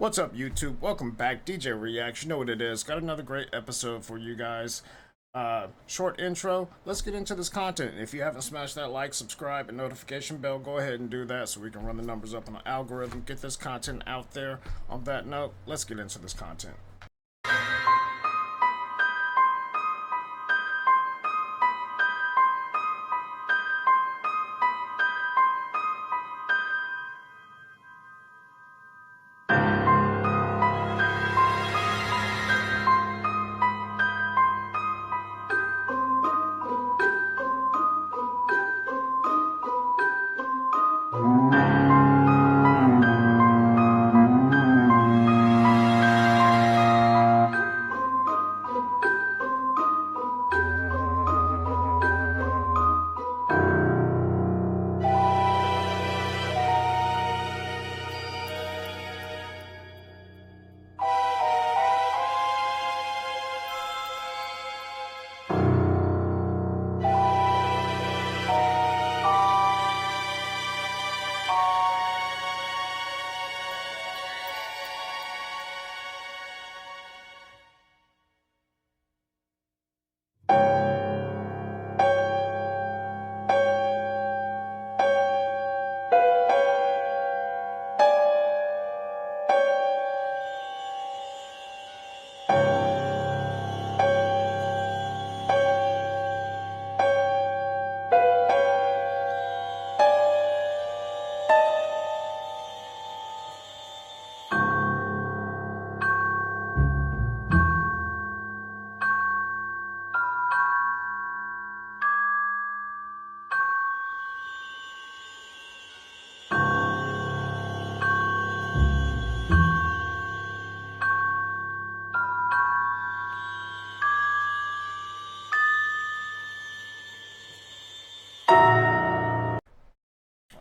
What's up, YouTube? Welcome back. DJ Reaction. You know what it is. Got another great episode for you guys. Short intro. Let's get into this content. If you haven't smashed that like, subscribe, and notification bell, go ahead and do that so we can run the numbers up on the algorithm, get this content out there. On that note, let's get into this content.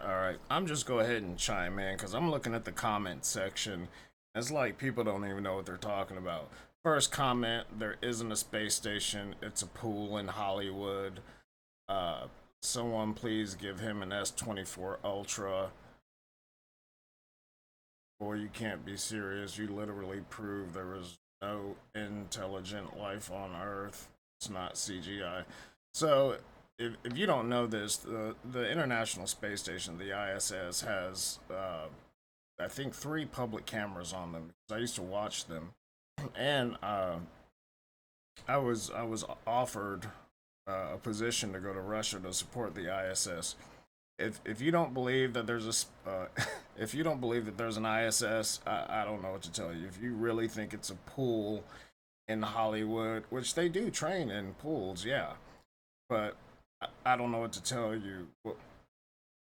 Alright, I'm just go ahead and chime in because I'm looking at the comment section. It's like people don't even know what they're talking about. First comment, there isn't a space station, it's a pool in Hollywood. Uh, Someone please give him an S24 Ultra. Boy, you can't be serious. You literally proved there was no intelligent life on Earth. It's not CGI. So, if you don't know this, the International Space Station, the ISS, has, I think, three public cameras on them. I used to watch them. And I was offered a position to go to Russia to support the ISS. If you don't believe that there's a if you don't believe that there's an ISS, I don't know what to tell you. If you really think it's a pool in Hollywood, which they do train in pools, yeah, but I don't know what to tell you.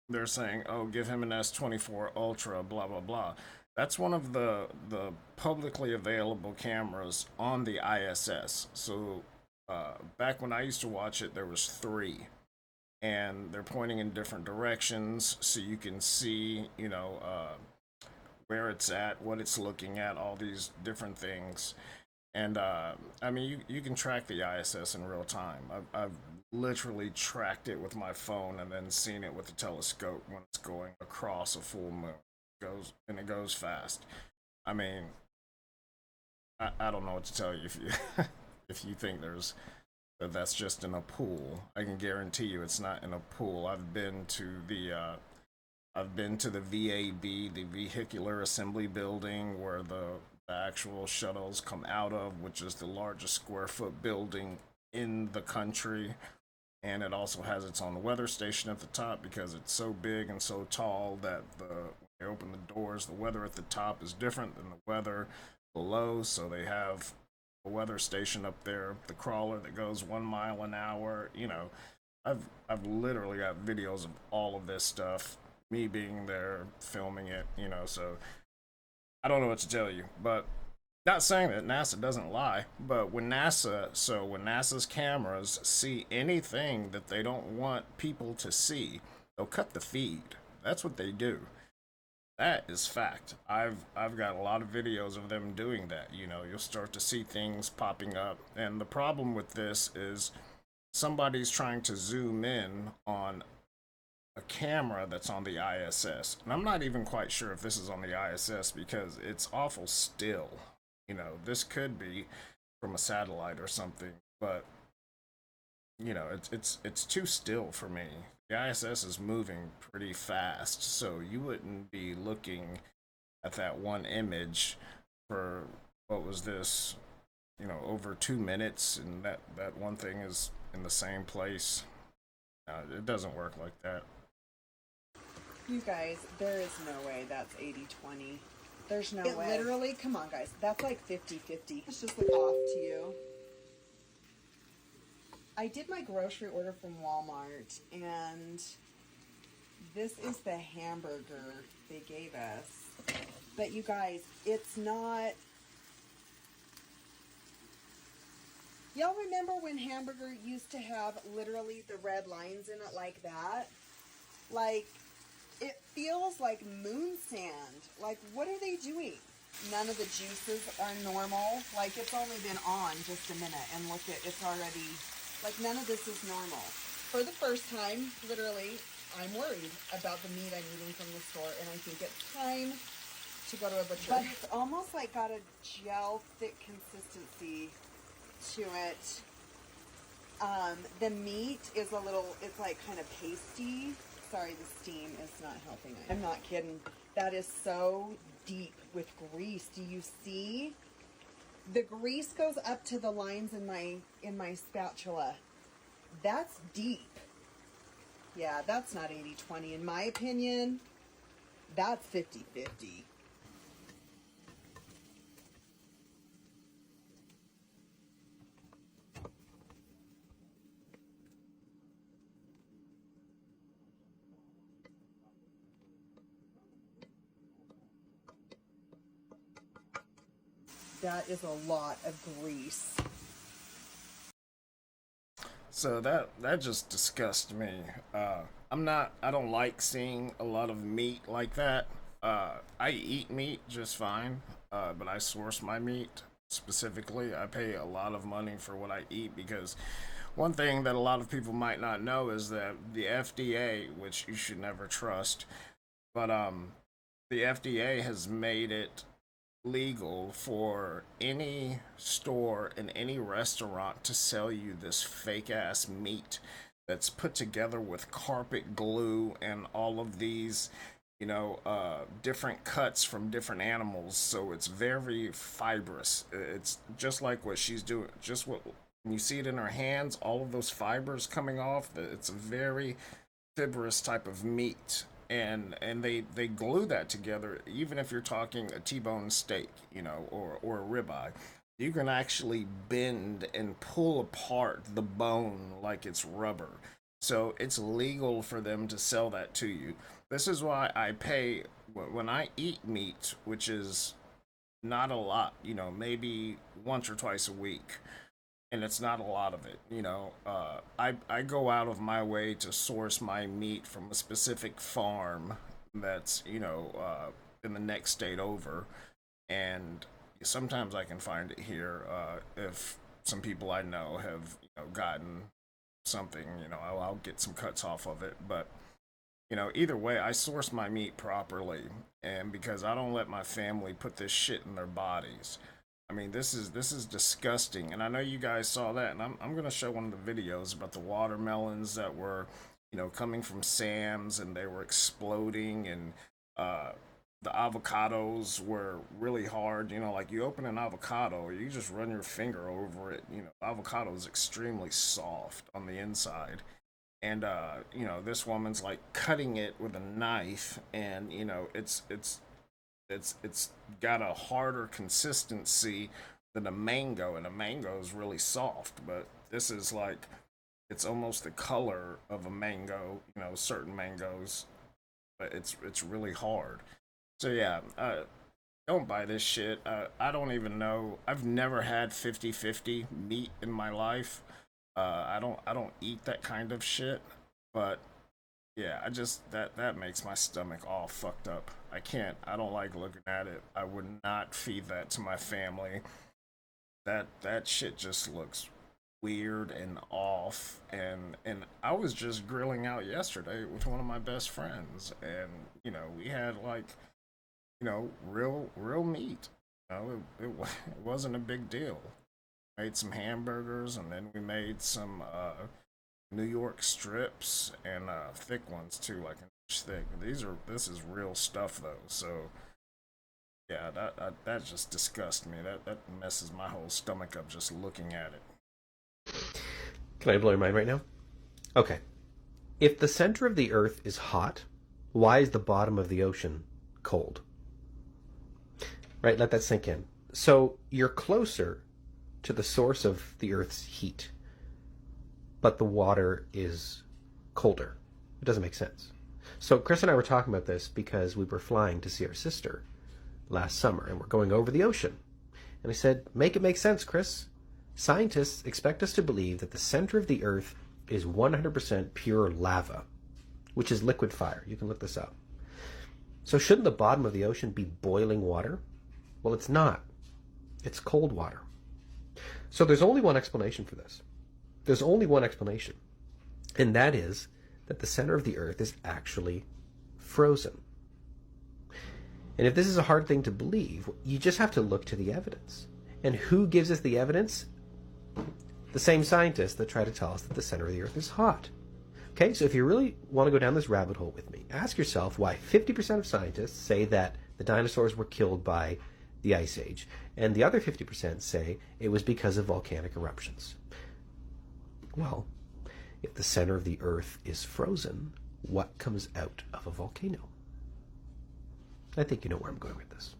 They're saying, oh, give him an S24 Ultra, blah blah blah. That's one of the publicly available cameras on the ISS. So back when I used to watch it, there was three, and they're pointing in different directions so you can see, where it's at, what it's looking at, all these different things. And I mean, you can track the ISS in real time. I've literally tracked it with my phone and then seen it with the telescope when it's going across a full moon. It goes fast. I mean, I don't know what to tell you if you if you think that's just in a pool. I can guarantee you it's not in a pool. I've been to the VAB, the Vehicular Assembly Building, where the actual shuttles come out of, which is the largest square foot building in the country. And it also has its own weather station at the top because it's so big and so tall that when they open the doors, the weather at the top is different than the weather below. So they have a weather station up there, the crawler that goes 1 mile an hour. I've literally got videos of all of this stuff. Me being there, filming it. So I don't know what to tell you, but not saying that NASA doesn't lie, but when NASA's cameras see anything that they don't want people to see, they'll cut the feed. That's what they do. That is fact. I've got a lot of videos of them doing that. You'll start to see things popping up, and the problem with this is somebody's trying to zoom in on a camera that's on the ISS. And I'm not even quite sure if this is on the ISS because it's awful still. You know, this could be from a satellite or something, but you know, it's too still for me. The ISS is moving pretty fast, so you wouldn't be looking at that one image for what was this, you know, over 2 minutes, and that one thing is in the same place. It doesn't work like that. You guys, there is no way that's 80/20. There's no way. Literally, come on, guys. That's like 50/50. It's just like off to you. I did my grocery order from Walmart, and this is the hamburger they gave us. But you guys, it's not... Y'all remember when hamburger used to have literally the red lines in it like that? Like, it feels like moon sand. Like, what are they doing? None of the juices are normal. Like, it's only been on just a minute, and look at, it's already... Like, none of this is normal. For the first time, literally, I'm worried about the meat I'm eating from the store, and I think it's time to go to a butcher. But it's almost like got a gel thick consistency to it. The meat is a little, it's like kind of pasty. Sorry, the steam is not helping. I'm not kidding. That is so deep with grease. Do you see? The grease goes up to the lines in my spatula. That's deep. Yeah, that's not 80/20 in my opinion. That's 50/50. That is a lot of grease. So that just disgusts me. I don't like seeing a lot of meat like that. I eat meat just fine, but I source my meat specifically. I pay a lot of money for what I eat because one thing that a lot of people might not know is that the FDA, which you should never trust, but the FDA has made it legal for any store and any restaurant to sell you this fake ass meat that's put together with carpet glue and all of these, different cuts from different animals. So it's very fibrous. It's just like what she's doing. Just what when you see it in her hands, all of those fibers coming off. It's a very fibrous type of meat, and they glue that together. Even if you're talking a T-bone steak, or a ribeye, you can actually bend and pull apart the bone like it's rubber. So it's legal for them to sell that to you. This is why I pay when I eat meat, which is not a lot, maybe once or twice a week, and it's not a lot of it. I go out of my way to source my meat from a specific farm that's in the next state over, and sometimes I can find it here if some people I know have gotten something. I'll get some cuts off of it, but either way, I source my meat properly, and because I don't let my family put this shit in their bodies. I mean, this is disgusting, and I know you guys saw that, and I'm gonna show one of the videos about the watermelons that were, coming from Sam's, and they were exploding, and the avocados were really hard. Like you open an avocado, you just run your finger over it. Avocado is extremely soft on the inside, and this woman's like cutting it with a knife, and it's got a harder consistency than a mango, and a mango is really soft, but this is like it's almost the color of a mango, certain mangoes, but it's really hard. So yeah, don't buy this shit. I don't even know. I've never had 50/50 meat in my life. I don't eat that kind of shit, but yeah, I just that makes my stomach all fucked up. I can't. I don't like looking at it. I would not feed that to my family. That shit just looks weird and off, and I was just grilling out yesterday with one of my best friends, and we had like real meat. It wasn't a big deal. Made some hamburgers, and then we made some New York strips, and thick ones too, like an inch thick. This is real stuff though. So yeah, that just disgusts me. That messes my whole stomach up just looking at it. Can I blow your mind right now? Okay. If the center of the Earth is hot, why is the bottom of the ocean cold? Right? Let that sink in. So you're closer to the source of the Earth's heat, but the water is colder. It doesn't make sense. So Chris and I were talking about this because we were flying to see our sister last summer, and we're going over the ocean. And I said, make it make sense, Chris. Scientists expect us to believe that the center of the Earth is 100% pure lava, which is liquid fire. You can look this up. So shouldn't the bottom of the ocean be boiling water? Well, it's not. It's cold water. So there's only one explanation for this. There's only one explanation, and that is that the center of the Earth is actually frozen. And if this is a hard thing to believe, you just have to look to the evidence. And who gives us the evidence? The same scientists that try to tell us that the center of the Earth is hot. Okay, so if you really want to go down this rabbit hole with me, ask yourself why 50% of scientists say that the dinosaurs were killed by the Ice Age, and the other 50% say it was because of volcanic eruptions. Well, if the center of the Earth is frozen, what comes out of a volcano? I think you know where I'm going with this.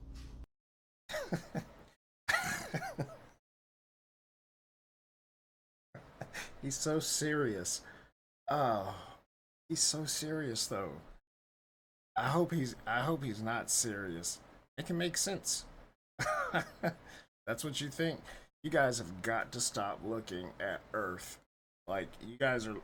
He's so serious. Oh, he's so serious though. I hope he's not serious. It can make sense. That's what you think. You guys have got to stop looking at Earth. Like you guys are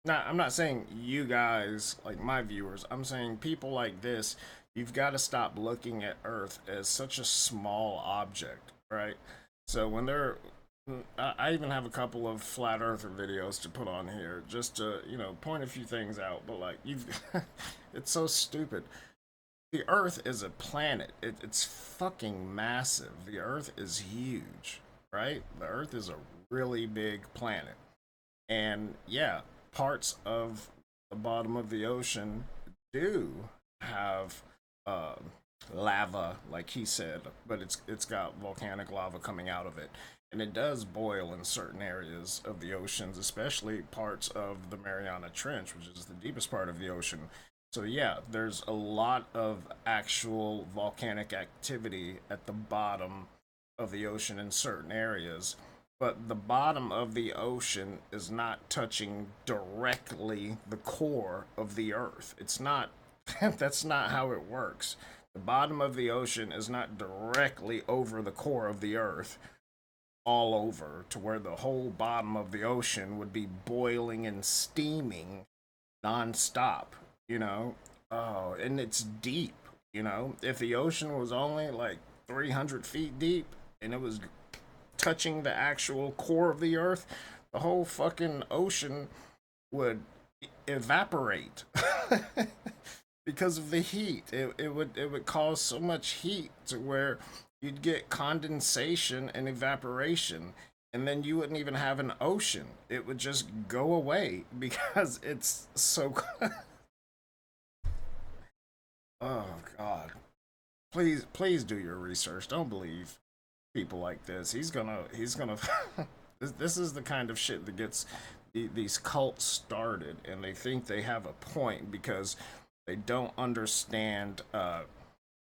not I'm not saying you guys like my viewers. I'm saying people like this, you've got to stop looking at Earth as such a small object, right? So when they're I even have a couple of flat earther videos to put on here just to, point a few things out, but like you've it's so stupid. The Earth is a planet. It's fucking massive. The Earth is huge, right? The Earth is a really big planet. And yeah, parts of the bottom of the ocean do have uh, lava, like he said, but it's got volcanic lava coming out of it, and it does boil in certain areas of the oceans, especially parts of the Mariana Trench, which is the deepest part of the ocean. So yeah, there's a lot of actual volcanic activity at the bottom of the ocean in certain areas, but the bottom of the ocean is not touching directly the core of the earth. It's not that's not how it works. The bottom of the ocean is not directly over the core of the earth all over to where the whole bottom of the ocean would be boiling and steaming nonstop, you know? Oh, and it's deep, you know? If the ocean was only like 300 feet deep and it was touching the actual core of the earth, the whole fucking ocean would evaporate because of the heat. It would cause so much heat to where you'd get condensation and evaporation, and then you wouldn't even have an ocean. It would just go away because it's so oh god. Please do your research. Don't believe people like this. He's gonna this is the kind of shit that gets these cults started, and they think they have a point because they don't understand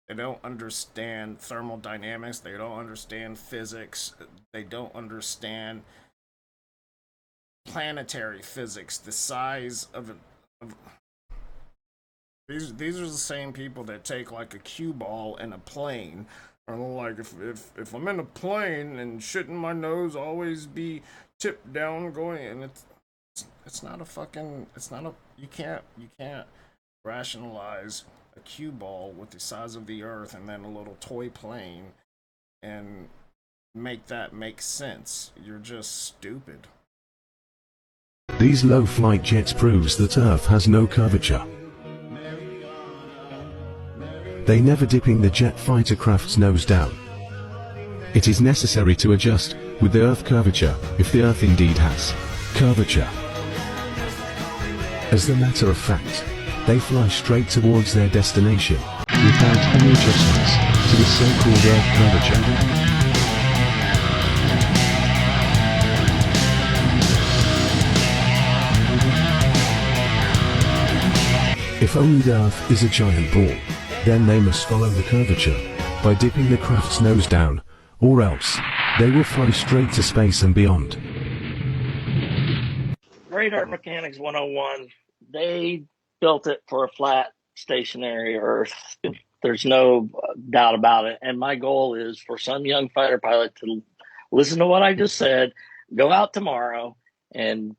thermodynamics, they don't understand physics, they don't understand planetary physics, the size of these are the same people that take like a cue ball in a plane. Or like if I'm in a plane and shouldn't my nose always be tipped down going, and it's not a fucking it's not a you can't rationalize a cue ball with the size of the earth and then a little toy plane and make that make sense. You're just stupid. These low-flight jets proves that Earth has no curvature. They never dipping the jet fighter craft's nose down. It is necessary to adjust with the Earth curvature if the Earth indeed has curvature. As a matter of fact, they fly straight towards their destination without any adjustments to the so-called Earth curvature. If only the Earth is a giant ball, then they must follow the curvature by dipping the craft's nose down, or else they will fly straight to space and beyond. Radar Mechanics 101, they built it for a flat, stationary Earth. There's no doubt about it. And my goal is for some young fighter pilot to listen to what I just said, go out tomorrow and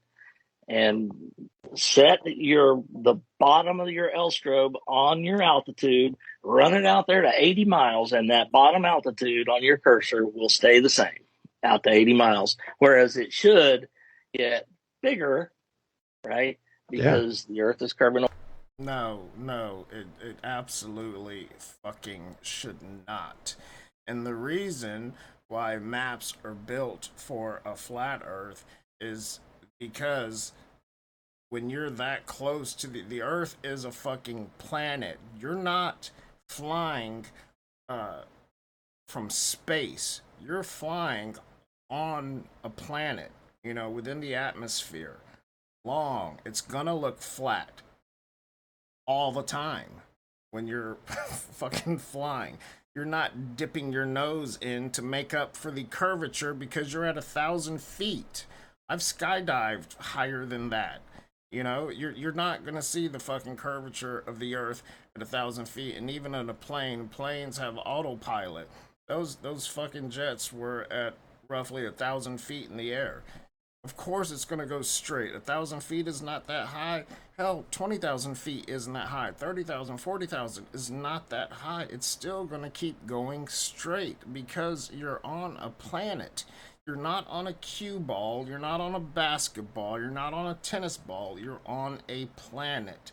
set the bottom of your L strobe on your altitude, run it out there to 80 miles, and that bottom altitude on your cursor will stay the same out to 80 miles. Whereas it should get bigger, right? Because the Earth is curving. No, it absolutely fucking should not. And the reason why maps are built for a flat Earth is because when you're that close to the Earth is a fucking planet. You're not flying from space. You're flying on a planet, within the atmosphere. Long. It's gonna look flat all the time when you're fucking flying. You're not dipping your nose in to make up for the curvature because you're at 1,000 feet. I've skydived higher than that. You're not gonna see the fucking curvature of the Earth at 1,000 feet, and even in a plane, planes have autopilot. Those fucking jets were at roughly 1,000 feet in the air. Of course, it's gonna go straight. 1,000 feet is not that high. Hell, 20,000 feet isn't that high. 30,000, 40,000 is not that high. It's still gonna keep going straight because you're on a planet. You're not on a cue ball, you're not on a basketball, you're not on a tennis ball, you're on a planet.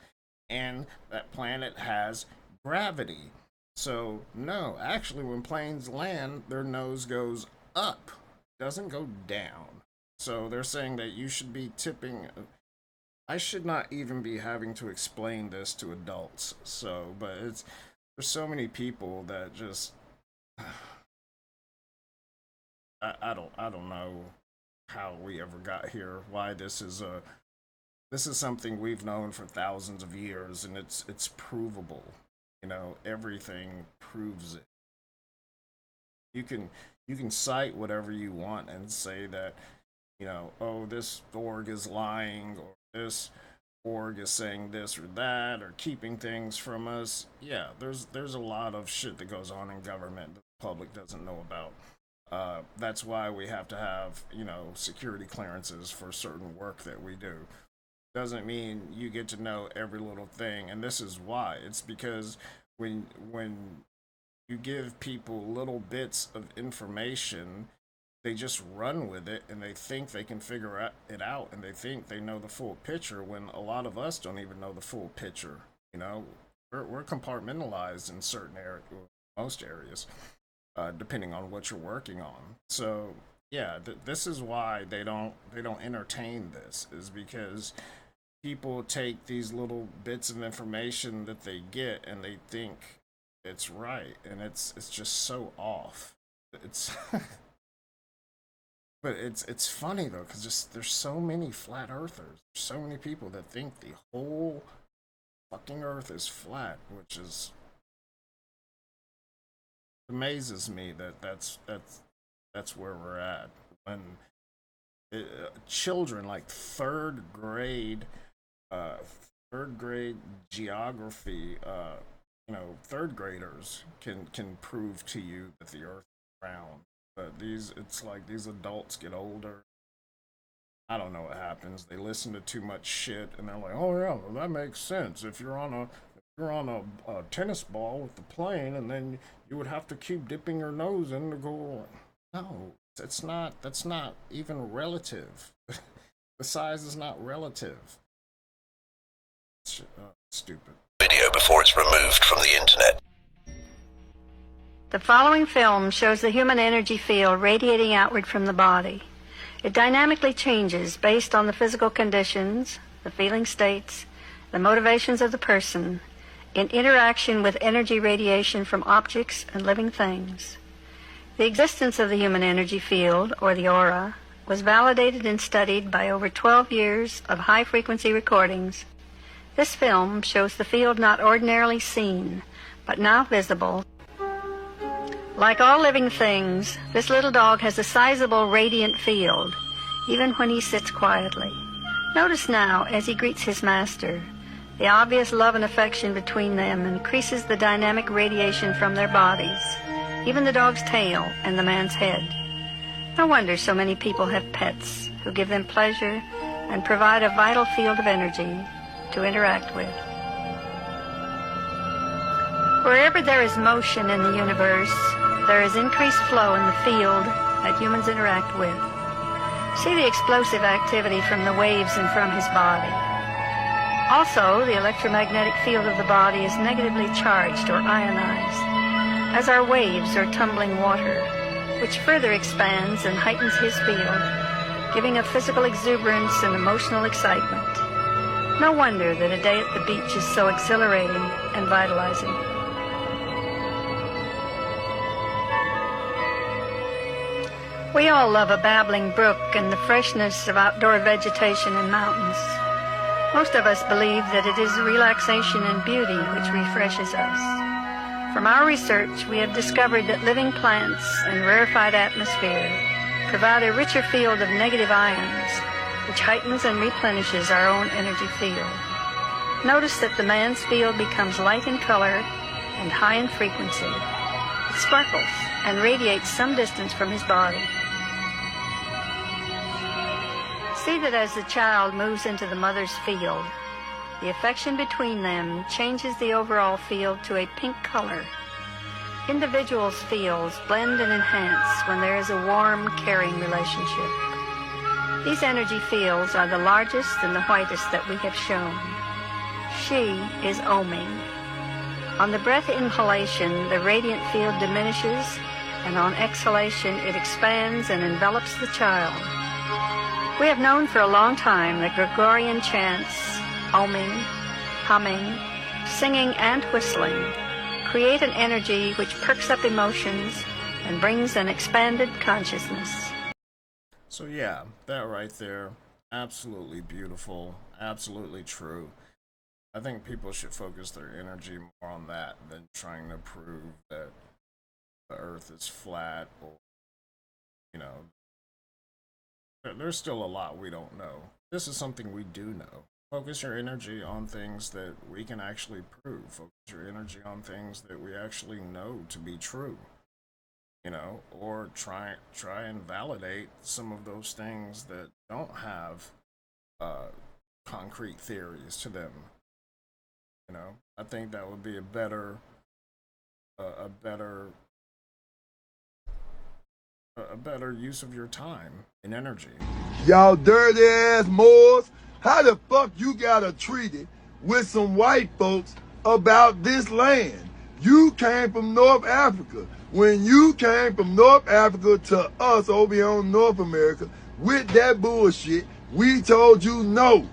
And that planet has gravity. So, no, actually, when planes land, their nose goes up, it doesn't go down. So, they're saying that you should be tipping. I should not even be having to explain this to adults. But there's so many people that just. I don't know how we ever got here. Why this is something we've known for thousands of years, and it's provable. Everything proves it. You can cite whatever you want and say that oh, this org is lying, or this org is saying this or that, or keeping things from us. Yeah, there's a lot of shit that goes on in government that the public doesn't know about. That's why we have to have, security clearances for certain work that we do. Doesn't mean you get to know every little thing, and this is why. It's because when you give people little bits of information, they just run with it, and they think they can figure it out, and they think they know the full picture, when a lot of us don't even know the full picture. We're compartmentalized in certain areas, most areas. Depending on what you're working on. So yeah, this is why they don't entertain this, is because people take these little bits of information that they get and they think it's right, and it's just so off. It's but it's funny though, because just there's so many flat earthers. There's so many people that think the whole fucking Earth is flat, which is amazes me that's where we're at. When children like third grade geography, third graders can prove to you that the Earth is round. But it's like these adults get older. I don't know what happens. They listen to too much shit, and they're like, "Oh yeah, well, that makes sense. If you're on a tennis ball with the plane, and then you would have to keep dipping your nose in to go." No, that's not even relative. The size is not relative. Stupid. Video before it's removed from the internet. The following film shows the human energy field radiating outward from the body. It dynamically changes based on the physical conditions, the feeling states, the motivations of the person, in interaction with energy radiation from objects and living things. The existence of the human energy field, or the aura, was validated and studied by over 12 years of high-frequency recordings. This film shows the field not ordinarily seen, but now visible. Like all living things, this little dog has a sizable radiant field, even when he sits quietly. Notice now, as he greets his master, the obvious love and affection between them increases the dynamic radiation from their bodies, even the dog's tail and the man's head. No wonder so many people have pets who give them pleasure and provide a vital field of energy to interact with. Wherever there is motion in the universe, there is increased flow in the field that humans interact with. See the explosive activity from the waves and from his body. Also, the electromagnetic field of the body is negatively charged or ionized, as are waves or tumbling water, which further expands and heightens his field, giving a physical exuberance and emotional excitement. No wonder that a day at the beach is so exhilarating and vitalizing. We all love a babbling brook and the freshness of outdoor vegetation and mountains. Most of us believe that it is relaxation and beauty which refreshes us. From our research, we have discovered that living plants and rarefied atmosphere provide a richer field of negative ions, which heightens and replenishes our own energy field. Notice that the man's field becomes light in color and high in frequency. It sparkles and radiates some distance from his body. See that as the child moves into the mother's field, the affection between them changes the overall field to a pink color. Individuals' fields blend and enhance when there is a warm, caring relationship. These energy fields are the largest and the whitest that we have shown. She is oming. On the breath inhalation, the radiant field diminishes, and on exhalation, it expands and envelops the child. We have known for a long time that Gregorian chants, oming, humming, singing, and whistling create an energy which perks up emotions and brings an expanded consciousness. So yeah, that right there, absolutely beautiful, absolutely true. I think people should focus their energy more on that than trying to prove that the earth is flat or, you know, there's still a lot we don't know. This is something we do know. Focus your energy on things that we can actually prove. Focus your energy on things that we actually know to be true. You know, or try and validate some of those things that don't have concrete theories to them. You know, I think that would be a better use of your time and energy. Y'all dirty ass Moors, how the fuck you got a treaty with some white folks about this land? You came from North Africa. When you came from North Africa to us over here on North America with that bullshit, we told you no.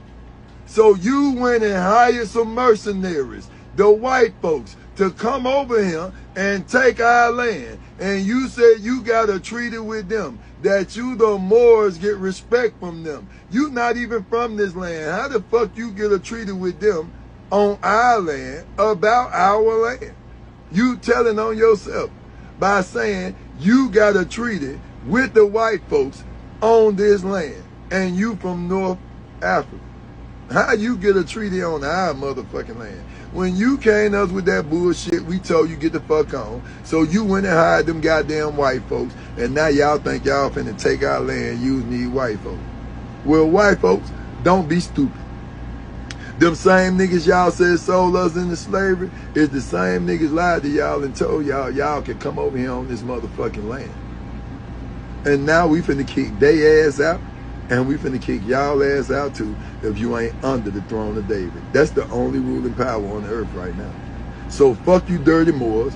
So you went and hired some mercenaries, the white folks, to come over here and take our land. And you said you got a treaty with them, that you the Moors get respect from them. You not even from this land. How the fuck you get a treaty with them on our land about our land? You telling on yourself by saying you got a treaty with the white folks on this land and you from North Africa. How you get a treaty on our motherfucking land? When you came to us with that bullshit, we told you get the fuck on. So you went and hired them goddamn white folks, and now y'all think y'all finna take our land using these white folks. Well, white folks, don't be stupid. Them same niggas y'all said sold us into slavery is the same niggas lied to y'all and told y'all can come over here on this motherfucking land. And now we finna kick they ass out And we finna kick y'all ass out too if you ain't under the throne of David. That's the only ruling power on the earth right now. So fuck you dirty Moors.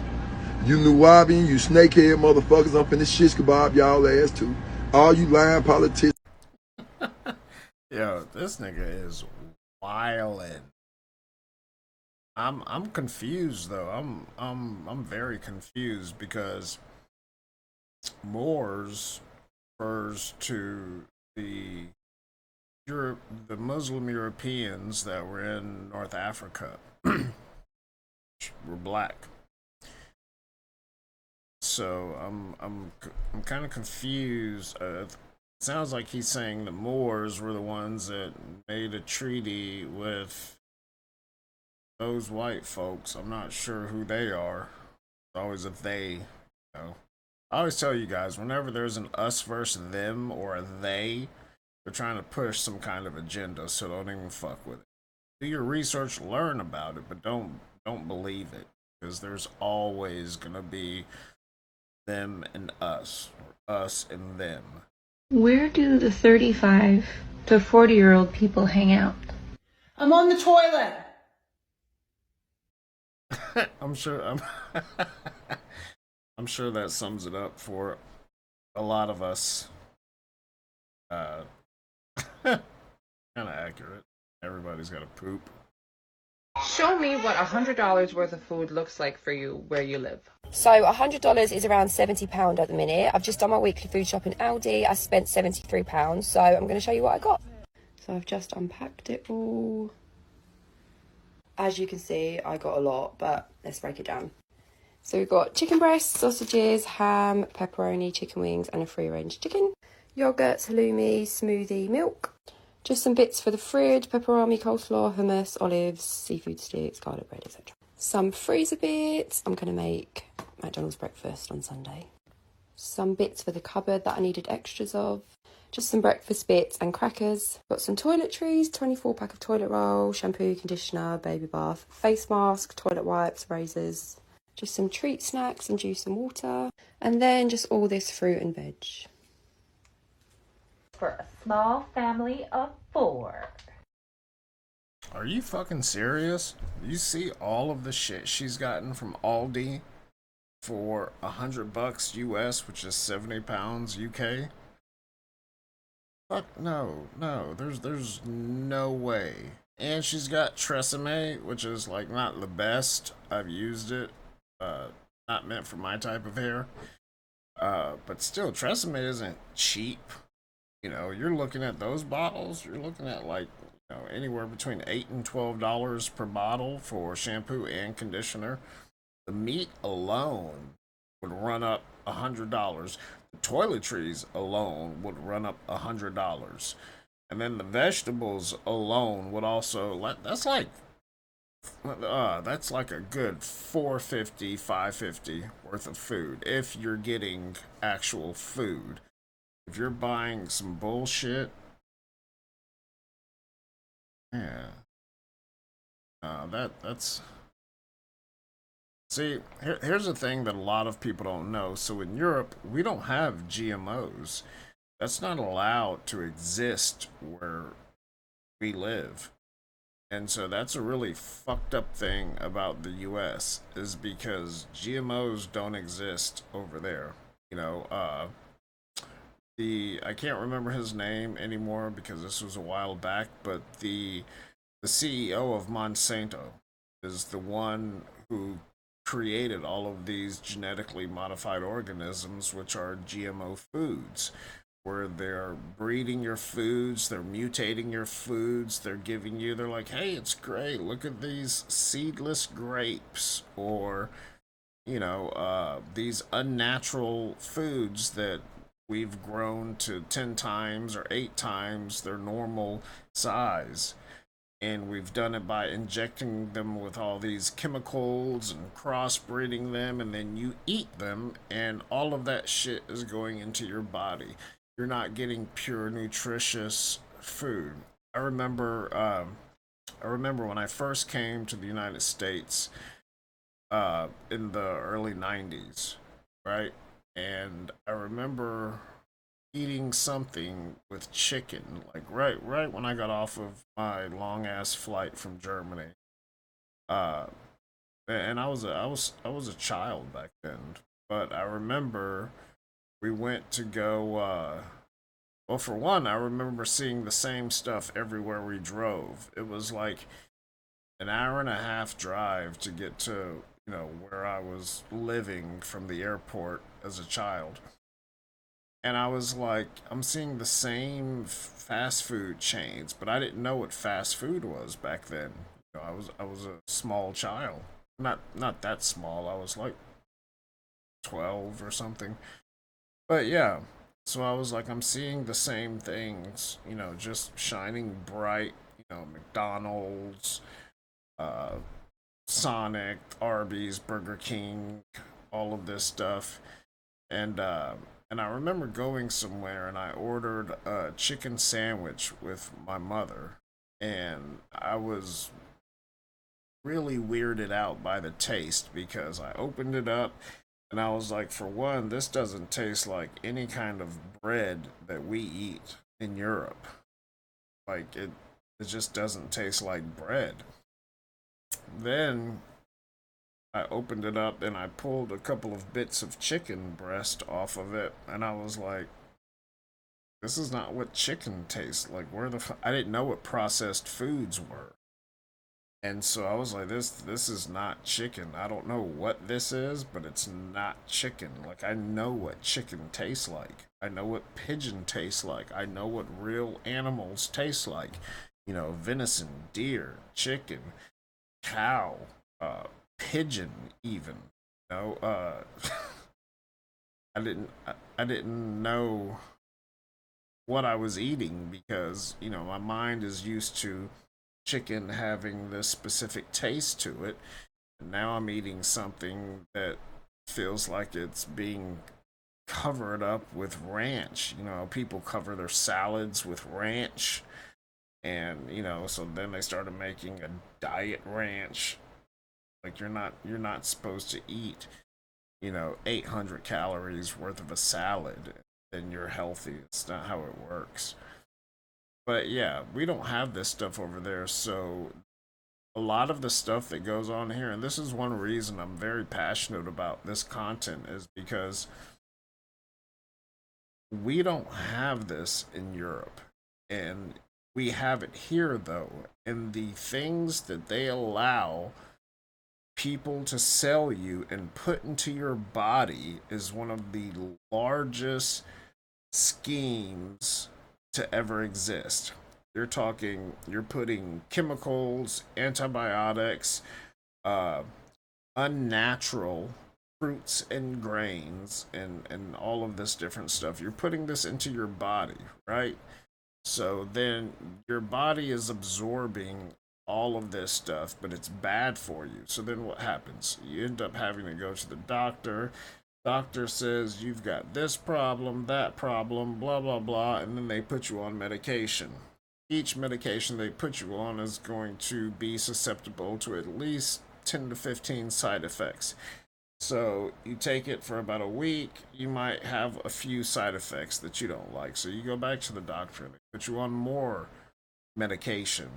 You Nuwabian, you snakehead motherfuckers, I'm finna shish kebab y'all ass too. All you lying politicians. Yo, this nigga is wildin'. I'm confused though. I'm very confused because Moors refers to the the Muslim Europeans that were in North Africa were black. So I'm kind of confused. It sounds like he's saying the Moors were the ones that made a treaty with those white folks. I'm not sure who they are. It's always a they. You know. I always tell you guys, whenever there's an us versus them or a they, they're trying to push some kind of agenda, so don't even fuck with it. Do your research, learn about it, but don't believe it, because there's always gonna be them and us, or us and them. Where do the 35 to 40-year-old people hang out? I'm on the toilet. I'm sure I'm sure that sums it up for a lot of us. Kind of accurate. Everybody's got to poop. Show me what $100 worth of food looks like for you where you live. So $100 is around £70 at the minute. I've just done my weekly food shop in Aldi. I spent £73, so I'm going to show you what I got. So I've just unpacked it all. As you can see, I got a lot, but let's break it down. So we've got chicken breasts, sausages, ham, pepperoni, chicken wings, and a free-range chicken. Yogurt, halloumi, smoothie, milk. Just some bits for the fridge, pepperoni, coleslaw, hummus, olives, seafood sticks, garlic bread, etc. Some freezer bits. I'm going to make McDonald's breakfast on Sunday. Some bits for the cupboard that I needed extras of. Just some breakfast bits and crackers. Got some toiletries, 24-pack of toilet roll, shampoo, conditioner, baby bath, face mask, toilet wipes, razors. Just some treat snacks, some juice and water. And then just all this fruit and veg. For a small family of 4. Are you fucking serious? You see all of the shit she's gotten from Aldi for $100 US, which is 70 pounds UK? Fuck no, there's no way. And she's got Tresemme, which is like not the best. I've used it. Not meant for my type of hair. But still, Tresemme isn't cheap. You know, you're looking at those bottles, you're looking at like, you know, anywhere between $8 and $12 per bottle for shampoo and conditioner. The meat alone would run up $100. The toiletries alone would run up $100. And then the vegetables alone would also, that's like a good $4.50, $5.50 worth of food if you're getting actual food. If you're buying some bullshit, yeah, that's. See, here's the thing that a lot of people don't know. So in Europe, we don't have GMOs. That's not allowed to exist where we live. And so that's a really fucked up thing about the US, is because GMOs don't exist over there. You know, I can't remember his name anymore because this was a while back, but the CEO of Monsanto is the one who created all of these genetically modified organisms, which are GMO foods, where they're breeding your foods, they're mutating your foods, they're like, hey, it's great, look at these seedless grapes, or, you know, these unnatural foods that we've grown to 10 times or 8 times their normal size. And we've done it by injecting them with all these chemicals and crossbreeding them, and then you eat them, and all of that shit is going into your body. You're not getting pure, nutritious food. I remember when I first came to the United States in the early 90s, right? And I remember, eating something with chicken, like right when I got off of my long ass flight from Germany. Uh, and I was a child back then, but I remember we went to go. Well, for one, I remember seeing the same stuff everywhere we drove. It was like an hour and a half drive to get to where I was living from the airport as a child. And I was like, I'm seeing the same fast food chains, but I didn't know what fast food was back then. I was a small child, not that small. I was like 12 or something. But yeah, so I was like, I'm seeing the same things, just shining bright. McDonald's, uh, Sonic, Arby's, Burger King, all of this stuff, and I remember going somewhere and I ordered a chicken sandwich with my mother, and I was really weirded out by the taste because I opened it up and I was like, for one, this doesn't taste like any kind of bread that we eat in Europe. Like it just doesn't taste like bread. Then I opened it up and I pulled a couple of bits of chicken breast off of it, and I was like, this is not what chicken tastes like. I didn't know what processed foods were. And so I was like, this is not chicken. I don't know what this is, but it's not chicken. Like, I know what chicken tastes like. I know what pigeon tastes like. I know what real animals taste like. Venison, deer, chicken, cow, pigeon even. You know, I didn't know what I was eating because, my mind is used to chicken having this specific taste to it. And now I'm eating something that feels like it's being covered up with ranch. People cover their salads with ranch. And, so then they started making a diet ranch. Like you're not supposed to eat, 800 calories worth of a salad and you're healthy. It's not how it works. But yeah, we don't have this stuff over there, so a lot of the stuff that goes on here, and this is one reason I'm very passionate about this content, is because we don't have this in Europe. And we have it here though. And the things that they allow people to sell you and put into your body is one of the largest schemes to ever exist. You're putting chemicals, antibiotics, uh, unnatural fruits and grains, and all of this different stuff. You're putting this into your body, right? So then your body is absorbing all of this stuff, but it's bad for you. So then what happens? You end up having to go to the doctor. Doctor says you've got this problem, that problem, blah, blah, blah, and then they put you on medication. Each medication they put you on is going to be susceptible to at least 10 to 15 side effects. So you take it for about a week, you might have a few side effects that you don't like. So you go back to the doctor and they put you on more medication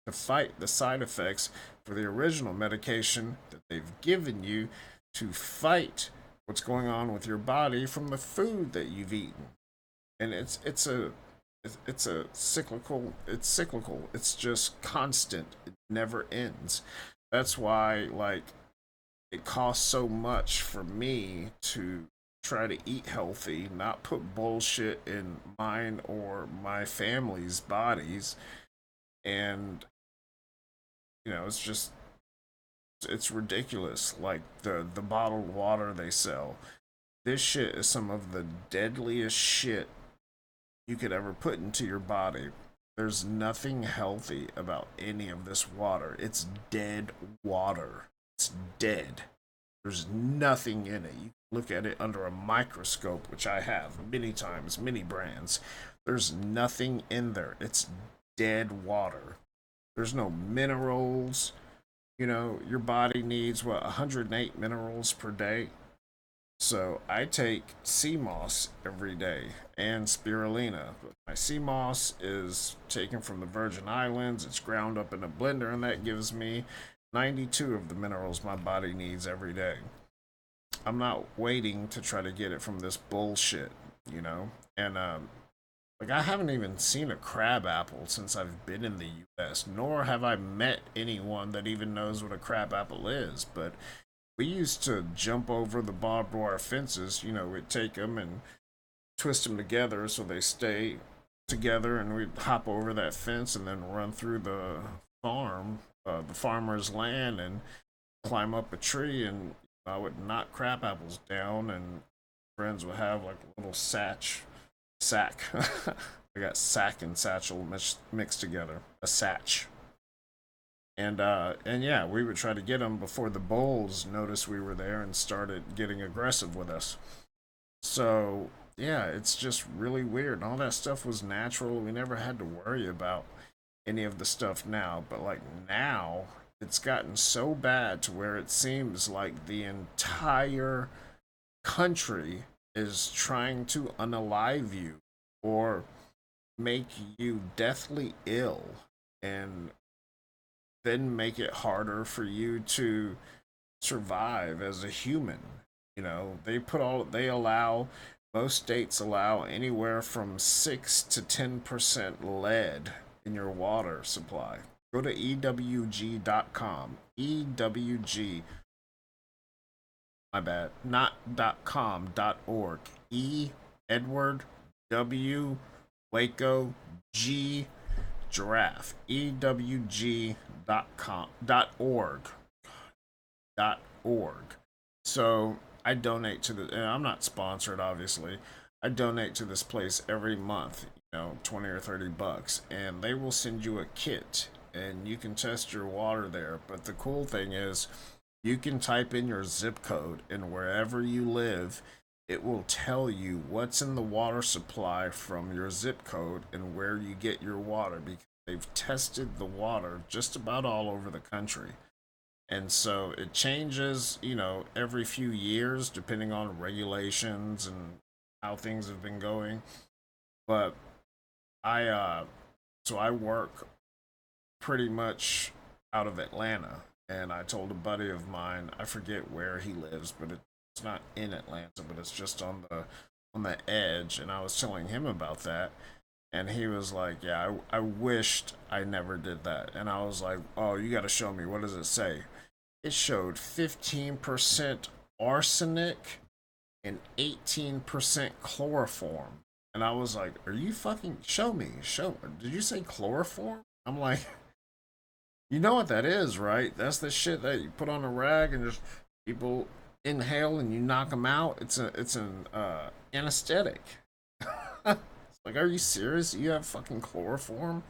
to fight the side effects for the original medication that they've given you to fight what's going on with your body from the food that you've eaten. And it's cyclical. It's just constant. It never ends. That's why it costs so much for me to try to eat healthy, not put bullshit in mine or my family's bodies. And it's ridiculous. Like the bottled water they sell. This shit is some of the deadliest shit you could ever put into your body. There's nothing healthy about any of this water. It's dead water. It's dead. There's nothing in it. You look at it under a microscope, which I have many times, many brands. There's nothing in there. It's dead water. There's no minerals. Your body needs 108 minerals per day. So I take sea moss every day and spirulina. My sea moss is taken from the Virgin Islands. It's ground up in a blender, and that gives me 92 of the minerals my body needs every day. I'm not waiting to try to get it from this bullshit, you know? And like, I haven't even seen a crab apple since I've been in the US, nor have I met anyone that even knows what a crab apple is. But we used to jump over the barbed wire fences. You know, we'd take them and twist them together so they stay together, and we'd hop over that fence and then run through the farm, the farmer's land, and climb up a tree. And I would knock crab apples down, and friends would have like a little sack. I got sack and satchel mixed together, a satch. And yeah, we would try to get them before the bulls noticed we were there and started getting aggressive with us. So yeah, it's just really weird. All that stuff was natural. We never had to worry about any of the stuff now. But like now, it's gotten so bad to where it seems like the entire country is trying to unalive you or make you deathly ill, and then make it harder for you to survive as a human. You know, they allow, most states allow anywhere from 6 to 10% lead in your water supply. Go to ewg.com. EWG, my bad, not .com, .org. E, Edward, W, Waco, G, giraffe. EWG.com, .org. So I donate to the, and I'm not sponsored, obviously. I donate to this place every month, you know, 20 or 30 bucks, and they will send you a kit, and you can test your water there. But the cool thing is, you can type in your zip code, and wherever you live, it will tell you what's in the water supply from your zip code and where you get your water, because they've tested the water just about all over the country. And so it changes, you know, every few years depending on regulations and how things have been going. But so I work pretty much out of Atlanta, and I told a buddy of mine, I forget where he lives, but it's not in Atlanta, but it's just on the edge, and I was telling him about that, and he was like, yeah, I wished I never did that. And I was like, oh, you got to show me. What does it say? It showed 15% arsenic and 18% chloroform. And I was like, are you fucking, show me, did you say chloroform? I'm like, you know what that is, right? That's the shit that you put on a rag and just people inhale and you knock them out. It's an anesthetic. Like, are you serious? You have fucking chloroform?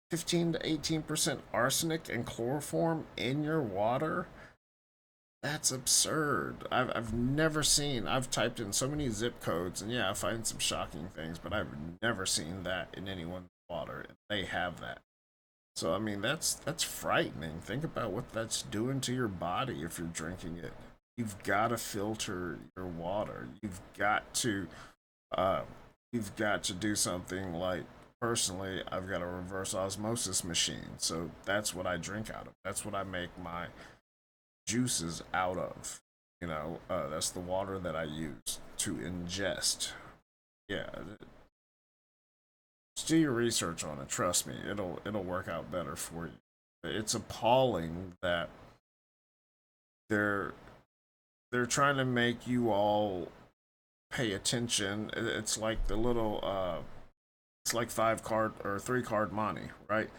15 to 18% arsenic and chloroform in your water? That's absurd. I've never seen, I've typed in so many zip codes, and yeah, I find some shocking things, but I've never seen that in anyone's water, and they have that. So I mean, that's frightening. Think about what that's doing to your body if you're drinking it. You've got to filter your water. Uh, you've got to do something like, personally, I've got a reverse osmosis machine, so that's what I drink out of. That's what I make my juices out of. You know, that's the water that I use to ingest. Yeah, just do your research on it. Trust me, it'll work out better for you. It's appalling that they're they're trying to make you all pay attention. It's like the little it's like 5 card or 3 card money, right?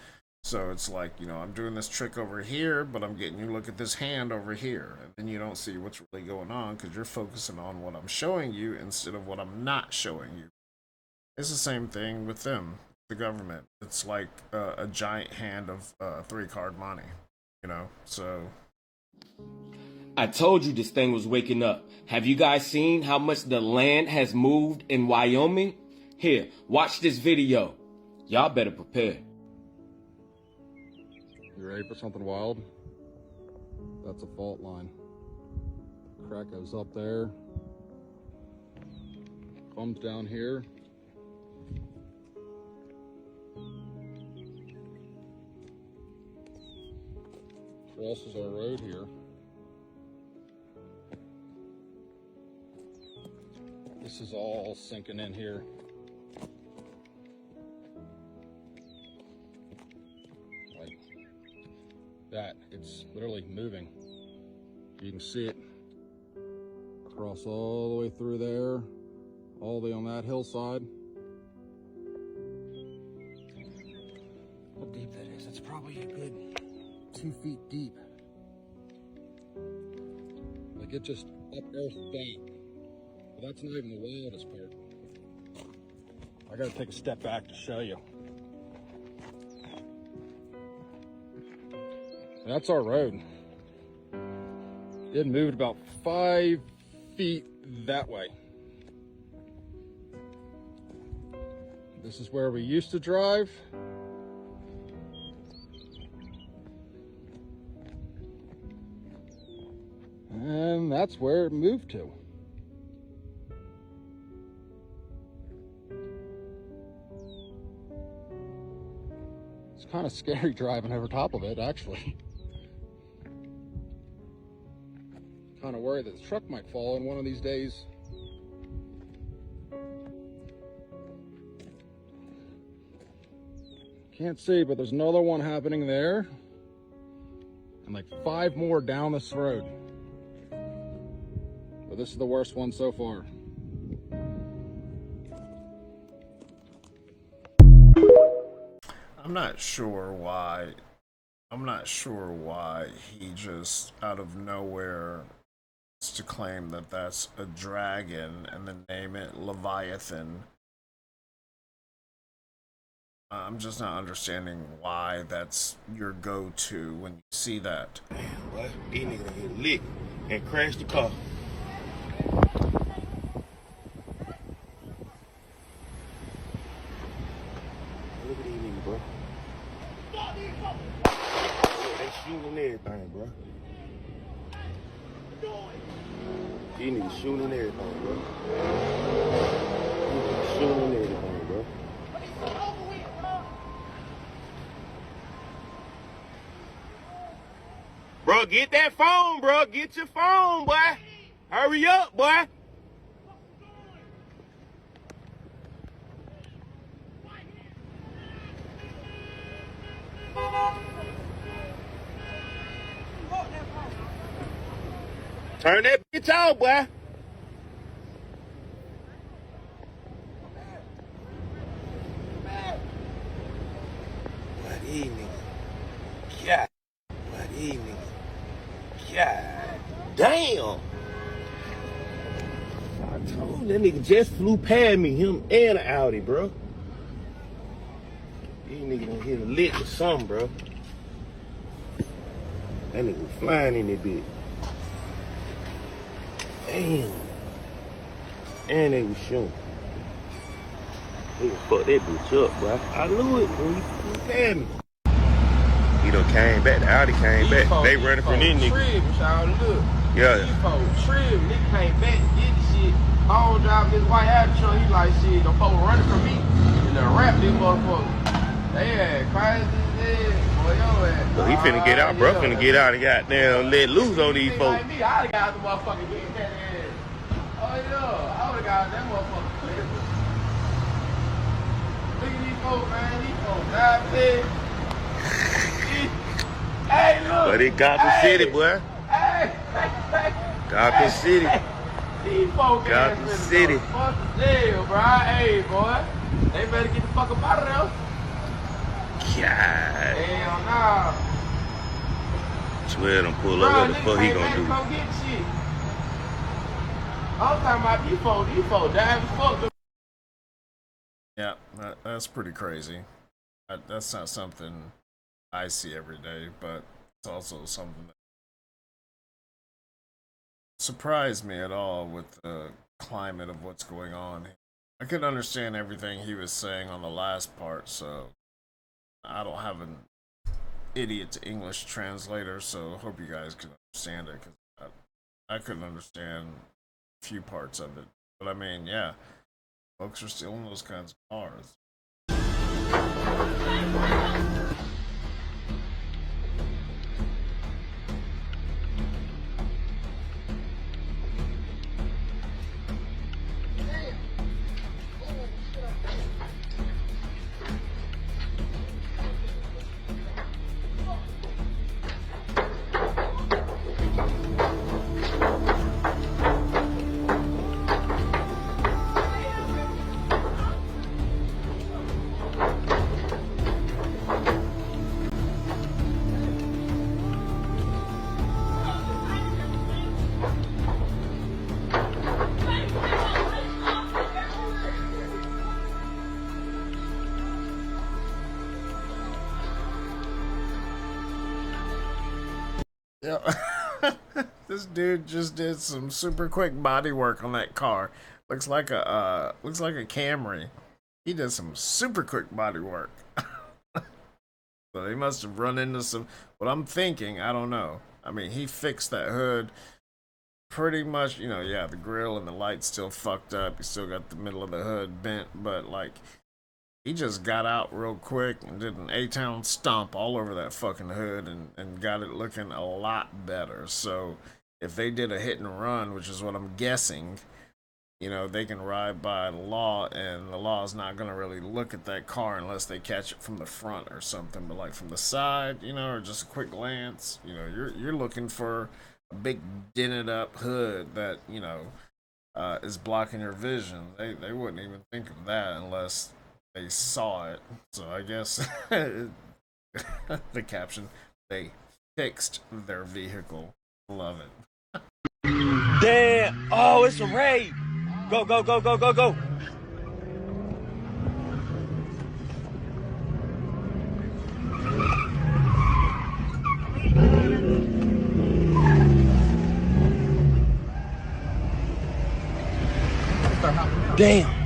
So it's like, you know, I'm doing this trick over here, but I'm getting you to look at this hand over here, and then you don't see what's really going on because you're focusing on what I'm showing you instead of what I'm not showing you. It's the same thing with them, the government. It's like a giant hand of 3 card money, you know. So I told you this thing was waking up. Have you guys seen how much the land has moved in Wyoming? Here, watch this video. Y'all better prepare. You ready for something wild? That's a fault line. Crack goes up there, comes down here. Crosses our road here. This is all sinking in here. Like that. It's literally moving. You can see it across all the way through there, all the way on that hillside. How deep that is? It's probably a good 2 feet deep. Like it just unearthed that. But that's not even the wildest part. I gotta take a step back to show you. That's our road. It moved about 5 feet that way. This is where we used to drive. And that's where it moved to. It's kind of scary driving over top of it, actually. Kind of worried that the truck might fall in one of these days. Can't see, but there's another one happening there. And like 5 more down this road. But this is the worst one so far. I'm not sure why he just out of nowhere to claim that that's a dragon and then name it Leviathan. I'm just not understanding why that's your go-to when you see that. Damn, boy, these niggas hit a lick and crashed the car. Look at these niggas, bro. They shooting everything, bro. These niggas shooting everything, bro. These niggas shooting everything, bro. Bro, get that phone, bro. Get your phone, boy. Hurry up, boy. Turn that bitch off, boy. What these niggas? God. What these niggas? God damn. I told that nigga just flew past me, him and an Audi, bro. These niggas done hit a lick or something, bro. That nigga was flying in that bitch. Damn. And they was shooting. They fucked that bitch up, bro. I knew it when you flew past me. He done came back. The Audi came back. They running from these niggas. Yeah. Trip, nigga came back to get the shit. Whole drive this white Audi truck. He like, shit, them folks running from me. And then rap this motherfucker. They had crazy as hell. Boy, yo ass. So he finna get out, bro. Finna get out and goddamn let loose on these folks. Like me, I'd have got the motherfucker getting that ass. Oh, yeah. I would have got that motherfucker clear. Look at these folks, man. These folks drive there. Hey, look. But it Gotham City, boy. Hey. Gotham City. These folks Gotham City. Fuck the jail, bro. Hey, boy. They better get the fuck up out of there. God. Hell nah. Swear them pull up. What the fuck he gonna do? Come get shit. I'm talking about these folks dive as fuck. Yeah, that's pretty crazy. That's not something I see every day, but it's also something that surprised me at all with the climate of what's going on. I could understand everything he was saying on the last part, so I don't have an idiot English translator, so I hope you guys can understand it, because I couldn't understand a few parts of it. But I mean, yeah, Folks are stealing those kinds of cars. Yeah. This dude just did some super quick body work on that car. Looks like a Camry. He did some super quick body work. So they must have run into some. What I'm thinking, I don't know. I mean, he fixed that hood pretty much. You know, yeah, the grill and the lights still fucked up. He still got the middle of the hood bent, but like, he just got out real quick and did an A-Town stomp all over that fucking hood and got it looking a lot better. So if they did a hit and run, which is what I'm guessing, you know, they can ride by the law, and the law is not going to really look at that car unless they catch it from the front or something. But like from the side, you know, or just a quick glance, you know, you're looking for a big dented up hood that, you know, is blocking your vision. They wouldn't even think of that unless they saw it. So I guess the caption, they fixed their vehicle. Love it. Damn! Oh, it's a raid! Go, go, go, go, go, go! Damn!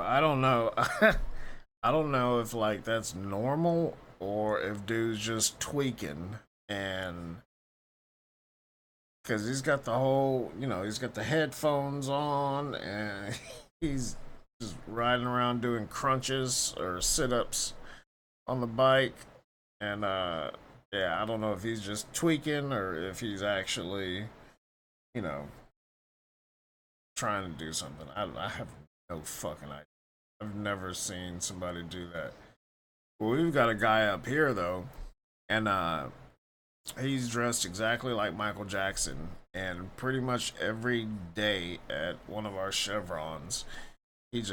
I don't know. I don't know if like that's normal or if dude's just tweaking, and because he's got the whole, you know, he's got the headphones on and he's just riding around doing crunches or sit-ups on the bike, and yeah, I don't know if he's just tweaking or if he's actually, you know, trying to do something. I have no fucking idea. I've never seen somebody do that. Well, we've got a guy up here though, and he's dressed exactly like Michael Jackson, and pretty much every day at one of our chevrons, he's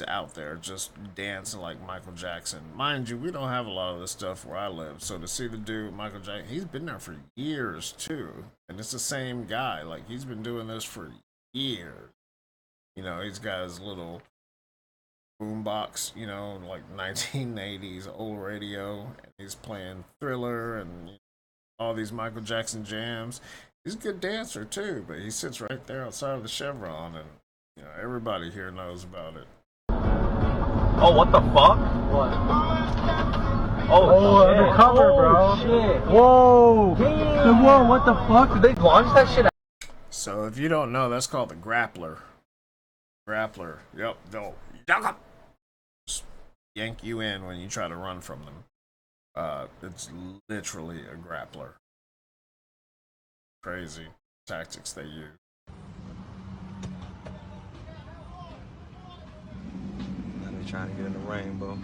out there just dancing like Michael Jackson. Mind you, we don't have a lot of this stuff where I live, so to see the dude Michael Jackson, he's been there for years too, and it's the same guy. Like, he's been doing this for years. You know, he's got his little boombox, you know, like 1980s old radio, and he's playing Thriller and all these Michael Jackson jams. He's a good dancer too, but he sits right there outside of the Chevron, and you know, everybody here knows about it. Oh, what the fuck? What? Oh, shit. Undercover, bro. Shit. Whoa. Damn. Whoa, what the fuck? Did they launch that shit out? So if you don't know, that's called the grappler. Grappler. Yep. They'll just yank you in when you try to run from them. It's literally a grappler. Crazy tactics they use. Now they trying to get in the rainbow.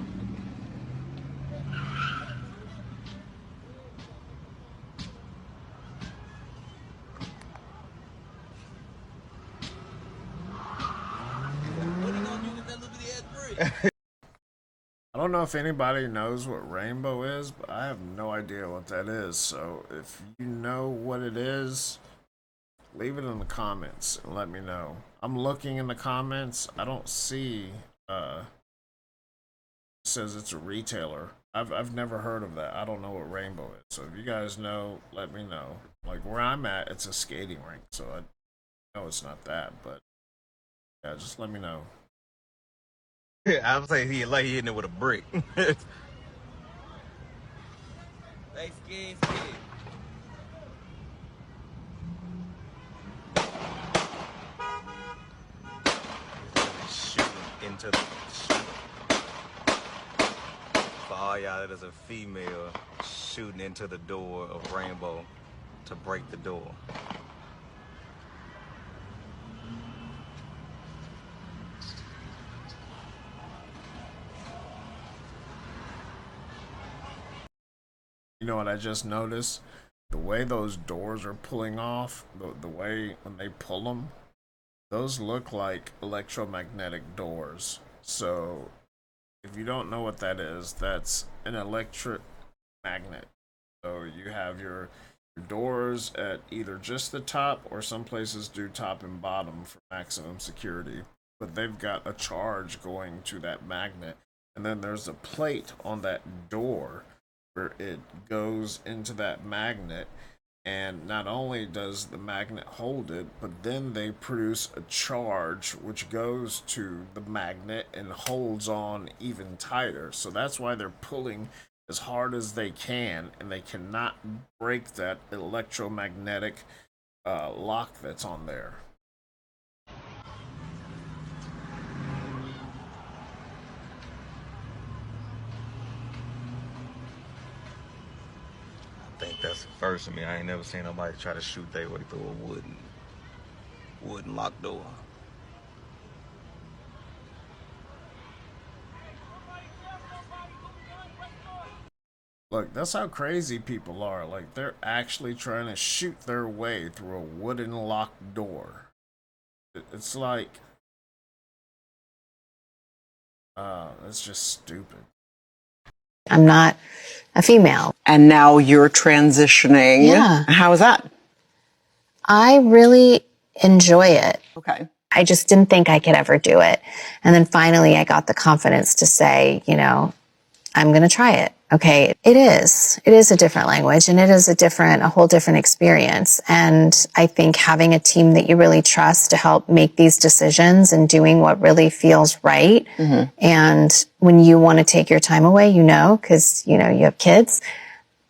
I don't know if anybody knows what rainbow is, but I have no idea what that is. So if you know what it is, leave it in the comments and let me know. I'm looking in the comments. I don't see it says it's a retailer. I've never heard of that. I don't know what rainbow is. So if you guys know, let me know. Like where I'm at, it's a skating rink, so I know it's not that, but yeah, just let me know. I would say he hitting it with a brick. They scared. Shoot into the shoot. For all y'all that is a female shooting into the door of rainbow to break the door. You know what I just noticed? The way those doors are pulling off, the way when they pull them, those look like electromagnetic doors. So if you don't know what that is, that's an electric magnet. So you have your doors at either just the top, or some places do top and bottom for maximum security. But they've got a charge going to that magnet. And then there's a plate on that door where it goes into that magnet, and not only does the magnet hold it, but then they produce a charge which goes to the magnet and holds on even tighter. So that's why they're pulling as hard as they can, and they cannot break that electromagnetic lock that's on there. I think that's the first of me. I ain't never seen nobody try to shoot their way through a wooden locked door. Look, that's how crazy people are. Like, they're actually trying to shoot their way through a wooden locked door. It's like, it's just stupid. I'm not a female. And now you're transitioning. Yeah. How is that? I really enjoy it. Okay. I just didn't think I could ever do it. And then finally I got the confidence to say, you know, I'm going to try it. Okay. It is a different language, and it is a whole different experience. And I think having a team that you really trust to help make these decisions and doing what really feels right. Mm-hmm. And when you want to take your time away, you know, cause you have kids,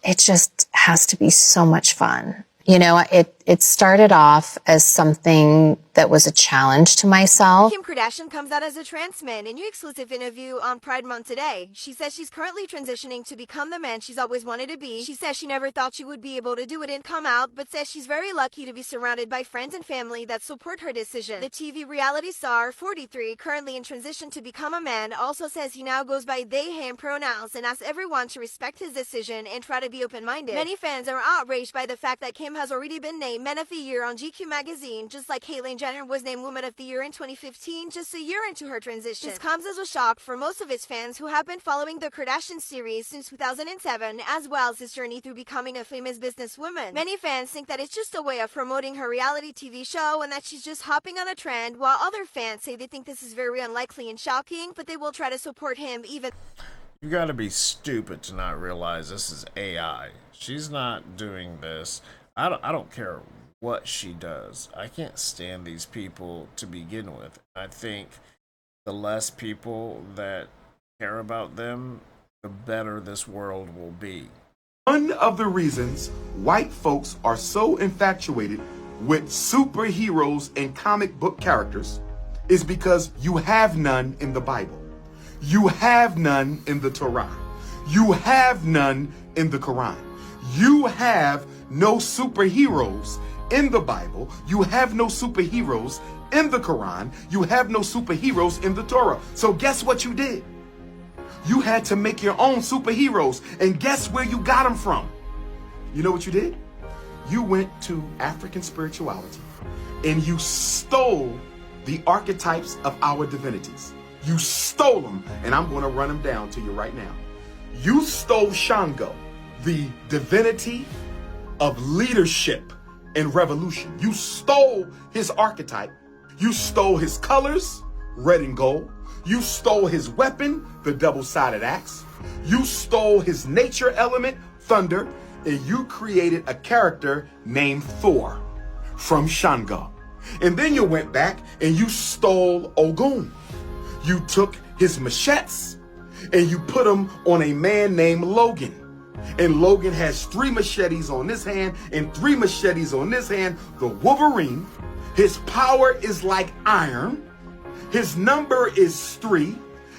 it just has to be so much fun. You know, it started off as something that was a challenge to myself. Kim Kardashian comes out as a trans man in a new exclusive interview on Pride Month today. She says she's currently transitioning to become the man she's always wanted to be. She says she never thought she would be able to do it and come out, but says she's very lucky to be surrounded by friends and family that support her decision. The TV reality star, 43, currently in transition to become a man, also says he now goes by they, him pronouns and asks everyone to respect his decision and try to be open-minded. Many fans are outraged by the fact that Kim has already been named Men of the Year on GQ magazine, just like Caitlyn Jenner was named Woman of the Year in 2015, just a year into her transition. This comes as a shock for most of his fans who have been following the Kardashian series since 2007, as well as his journey through becoming a famous businesswoman. Many fans think that it's just a way of promoting her reality TV show and that she's just hopping on a trend, while other fans say they think this is very unlikely and shocking, but they will try to support him even. You gotta be stupid to not realize this is AI. She's not doing this. I don't care what she does. I can't stand these people to begin with. I think the less people that care about them, the better this world will be. One of the reasons white folks are so infatuated with superheroes and comic book characters is because you have none in the Bible. You have none in the Torah. You have none in the Quran. You have no superheroes in the Bible. You have no superheroes in the Quran. You have no superheroes in the Torah. So guess what you did? You had to make your own superheroes. And guess where you got them from? You know what you did? You went to African spirituality and you stole the archetypes of our divinities. You stole them, and I'm going to run them down to you right now. You stole Shango, the divinity of leadership and revolution. You stole his archetype. You stole his colors, red and gold. You stole his weapon, the double-sided axe. You stole his nature element, thunder, and you created a character named Thor from Shango. And then you went back and you stole Ogun. You took his machetes and you put them on a man named Logan. And Logan has 3 machetes on this hand and 3 machetes on this hand. The Wolverine, his power is like iron. His number is 3.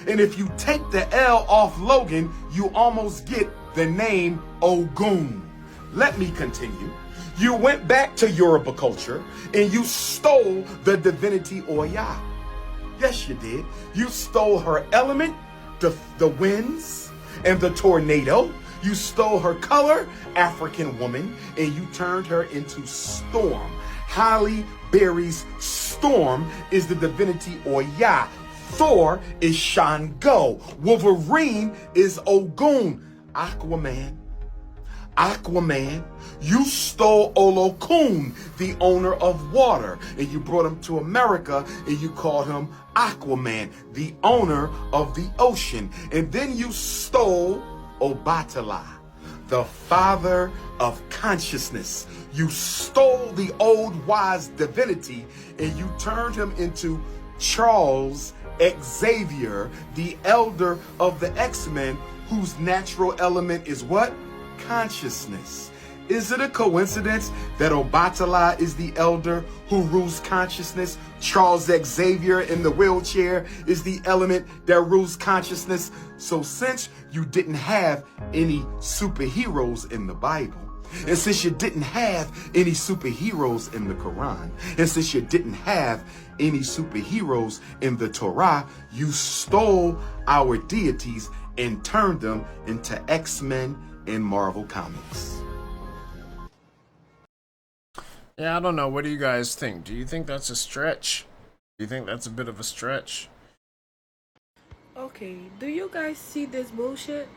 And if you take the L off Logan, you almost get the name Ogun. Let me continue. You went back to Yoruba culture and you stole the divinity Oya. Yes, you did. You stole her element, the winds and the tornado. You stole her color, African woman, and you turned her into Storm. Halle Berry's Storm is the divinity Oya. Thor is Shango. Wolverine is Ogun. Aquaman, you stole Olokun, the owner of water, and you brought him to America and you called him Aquaman, the owner of the ocean. And then you stole Obatala, the father of consciousness. You stole the old wise divinity and you turned him into Charles Xavier, the elder of the X-Men, whose natural element is what? Consciousness. Is it a coincidence that Obatala is the elder who rules consciousness? Charles Xavier in the wheelchair is the element that rules consciousness. So since you didn't have any superheroes in the Bible, and since you didn't have any superheroes in the Quran, and since you didn't have any superheroes in the Torah, you stole our deities and turned them into X-Men in Marvel Comics. Yeah, I don't know. What do you guys think? Do you think that's a stretch? Do you think that's a bit of a stretch? Okay, do you guys see this bullshit?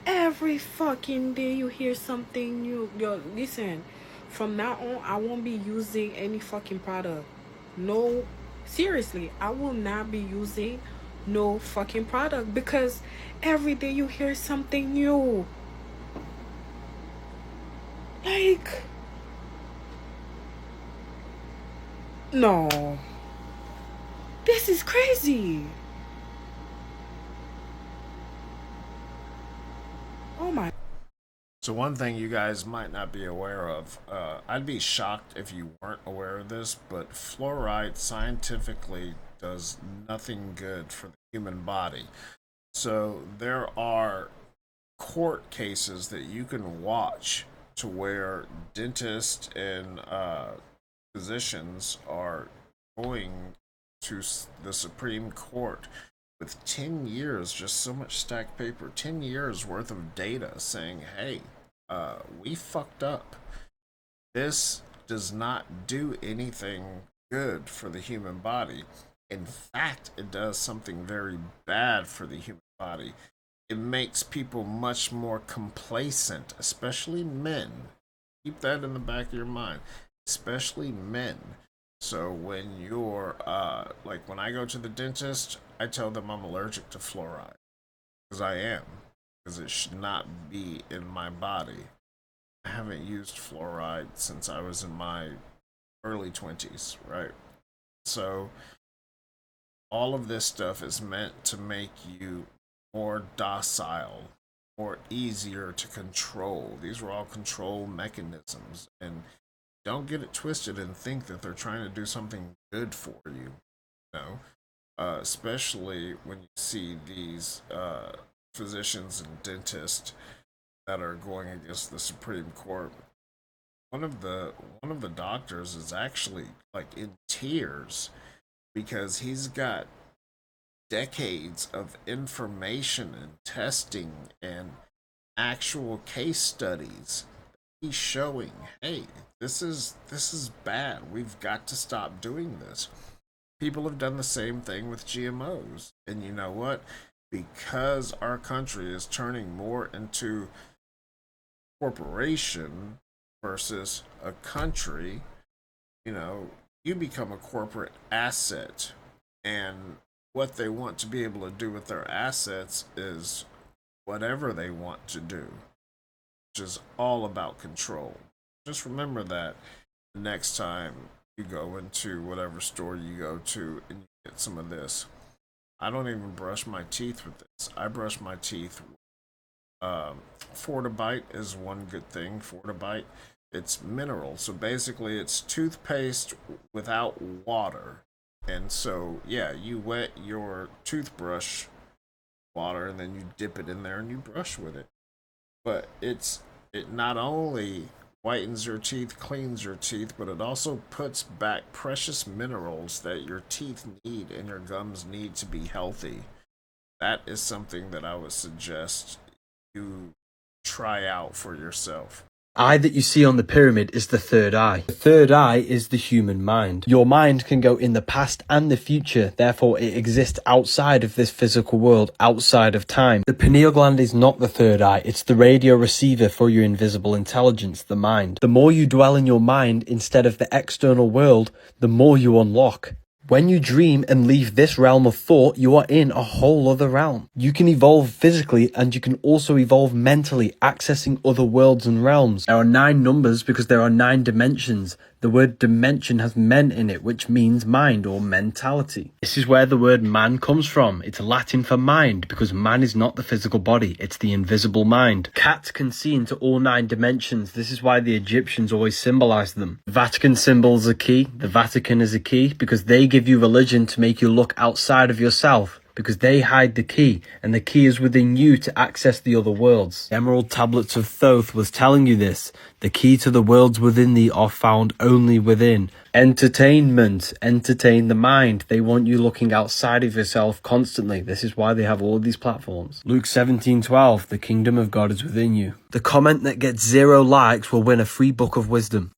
Every fucking day you hear something new. Yo, listen, from now on, I won't be using any fucking product. No, seriously, I will not be using no fucking product because every day you hear something new. Like, no, this is crazy. Oh my. So one thing you guys might not be aware of, I'd be shocked if you weren't aware of this, but fluoride scientifically does nothing good for the human body. So there are court cases that you can watch to where dentists and physicians are going to the Supreme Court with 10 years, just so much stacked paper, 10 years worth of data saying, hey, we fucked up. This does not do anything good for the human body. In fact, it does something very bad for the human body. It makes people much more complacent, especially men. Keep that in the back of your mind, especially men. So when you're, like when I go to the dentist, I tell them I'm allergic to fluoride. Because I am. Because it should not be in my body. I haven't used fluoride since I was in my early 20s, right? So all of this stuff is meant to make you more docile more easier to control. These were all control mechanisms. And don't get it twisted and think that they're trying to do something good for you. You know, especially when you see these physicians and dentists that are going against the Supreme Court. One of the doctors is actually like in tears because he's got decades of information and testing and actual case studies. He's showing, hey, this is bad. We've got to stop doing this. People have done the same thing with GMOs. And you know what? Because our country is turning more into corporation versus a country, you become a corporate asset. And what they want to be able to do with their assets is whatever they want to do, which is all about control. Just remember that the next time you go into whatever store you go to and you get some of this. I don't even brush my teeth with this. I brush my teeth with Fortibite is one good thing. Fortibite, it's mineral. So basically it's toothpaste without water. And so, yeah, you wet your toothbrush water and then you dip it in there and you brush with it. But it not only whitens your teeth, cleans your teeth, but it also puts back precious minerals that your teeth need and your gums need to be healthy. That is something that I would suggest you try out for yourself. Eye that you see on the pyramid is the third eye. The third eye is the human mind. Your mind can go in the past and the future, therefore it exists outside of this physical world, outside of time. The pineal gland is not the third eye, it's the radio receiver for your invisible intelligence, the mind. The more you dwell in your mind instead of the external world, the more you unlock. When you dream and leave this realm of thought, you are in a whole other realm. You can evolve physically and you can also evolve mentally, accessing other worlds and realms. There are 9 numbers because there are 9 dimensions. The word dimension has men in it, which means mind or mentality. This is where the word man comes from. It's Latin for mind because man is not the physical body, it's the invisible mind. Cats can see into all 9 dimensions. This is why the Egyptians always symbolize them. Vatican symbols are key. The Vatican is a key because they give you religion to make you look outside of yourself, because they hide the key, and the key is within you to access the other worlds. The Emerald Tablets of Thoth was telling you this. The key to the worlds within thee are found only within. Entertainment. Entertain the mind. They want you looking outside of yourself constantly. This is why they have all of these platforms. Luke 17:12. The kingdom of God is within you. The comment that gets 0 likes will win a free book of wisdom.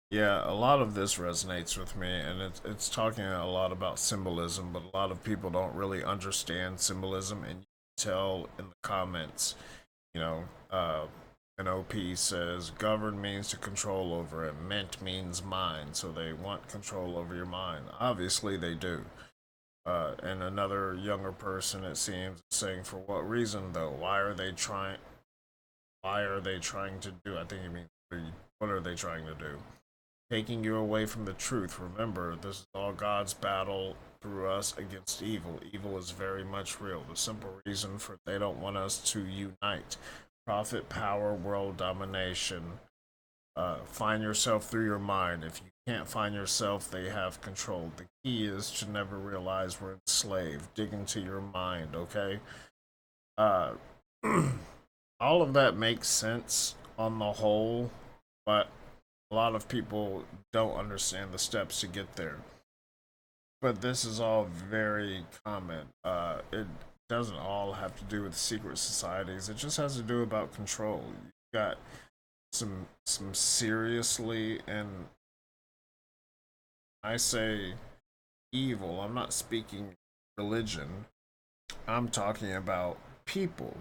Yeah, a lot of this resonates with me, and it's talking a lot about symbolism, but a lot of people don't really understand symbolism, and you can tell in the comments, an OP says, govern means to control over, and ment means mind, so they want control over your mind. Obviously, they do. And another younger person, it seems, saying, for what reason, though? Why are they trying to do, I think you mean, what are they trying to do? Taking you away from the truth. Remember, this is all God's battle through us against evil. Evil is very much real. The simple reason for they don't want us to unite. Profit, power, world domination. Find yourself through your mind. If you can't find yourself, they have control. The key is to never realize we're enslaved. Dig into your mind, okay? All of that makes sense on the whole, but a lot of people don't understand the steps to get there. But this is all very common. It doesn't all have to do with secret societies. It just has to do about control. You've got some seriously, and I say evil, I'm not speaking religion. I'm talking about people.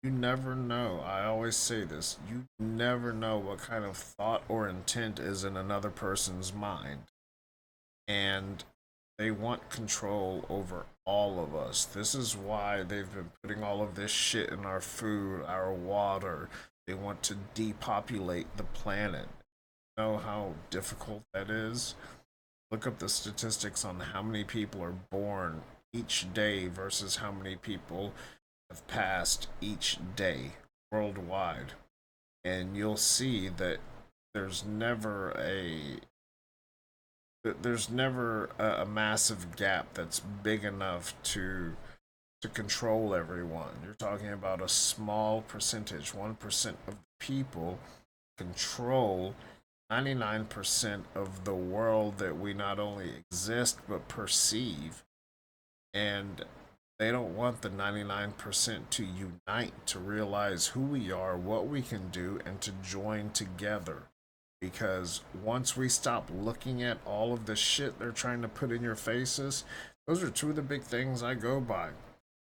You never know. I always say this. You never know what kind of thought or intent is in another person's mind. And they want control over all of us. This is why they've been putting all of this shit in our food, our water. They want to depopulate the planet. You know how difficult that is? Look up the statistics on how many people are born each day versus how many people have passed each day worldwide, and you'll see that there's never a a massive gap that's big enough to control everyone. You're talking about a small percentage, 1% of the people control 99% of the world that we not only exist but perceive. And they don't want the 99% to unite, to realize who we are, what we can do, and to join together. Because once we stop looking at all of the shit they're trying to put in your faces, those are two of the big things I go by.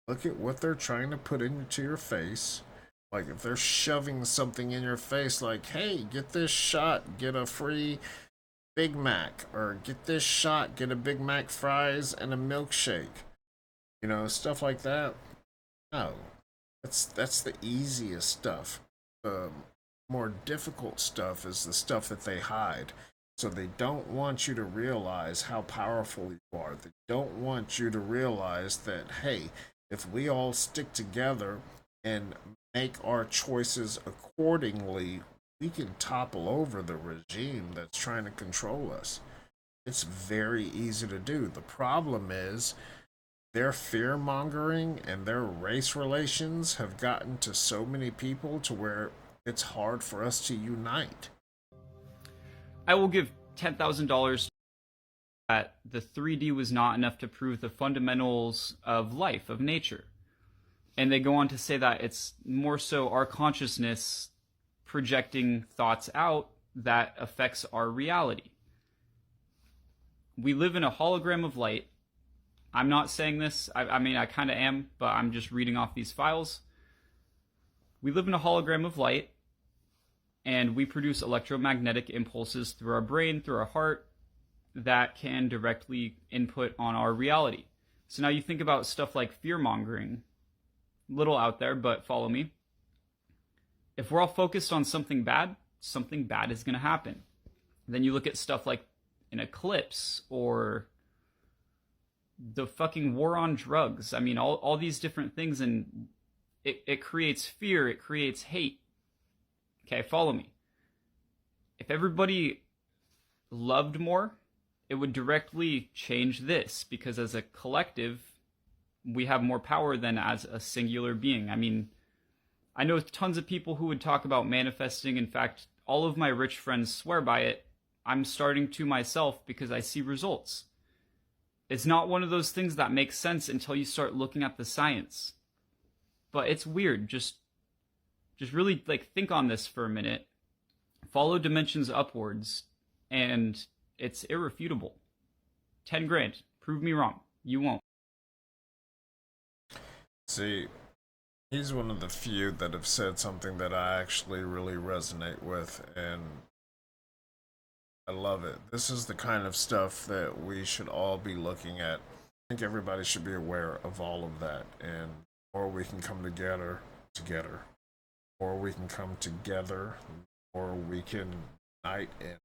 Look at what they're trying to put into your face. Like if they're shoving something in your face like, hey, get this shot, get a free Big Mac, or get this shot, get a Big Mac fries and a milkshake. You know, stuff like that. No. That's the easiest stuff. The more difficult stuff is the stuff that they hide. So they don't want you to realize how powerful you are. They don't want you to realize that, hey, if we all stick together and make our choices accordingly, we can topple over the regime that's trying to control us. It's very easy to do. The problem is their fear mongering and their race relations have gotten to so many people to where it's hard for us to unite. I will give $10,000 that the 3D was not enough to prove the fundamentals of life, of nature. And they go on to say that it's more so our consciousness projecting thoughts out that affects our reality. We live in a hologram of light. I'm not saying this, I mean, I kind of am, but I'm just reading off these files. We live in a hologram of light, and we produce electromagnetic impulses through our brain, through our heart, that can directly input on our reality. So now you think about stuff like fear-mongering, little out there, but follow me. If we're all focused on something bad is going to happen. Then you look at stuff like an eclipse or the fucking war on drugs. I mean, all these different things, and it creates fear, it creates hate. Okay, follow me. If everybody loved more, it would directly change this, because as a collective, we have more power than as a singular being. I mean, I know tons of people who would talk about manifesting. In fact, all of my rich friends swear by it. I'm starting to myself because I see results. It's not one of those things that makes sense until you start looking at the science. But it's weird. Just really think on this for a minute. Follow dimensions upwards, and it's irrefutable. 10 grand. Prove me wrong. You won't. See, he's one of the few that have said something that I actually really resonate with, and I love it. This is the kind of stuff that we should all be looking at. I think everybody should be aware of all of that, and the more we can come together, or we can come together, or we can unite and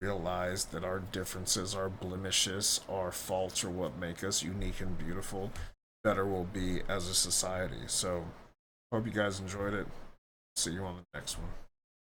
realize that our differences, our blemishes, our faults are what make us unique and beautiful, better we'll be as a society. So, hope you guys enjoyed it. See you on the next one.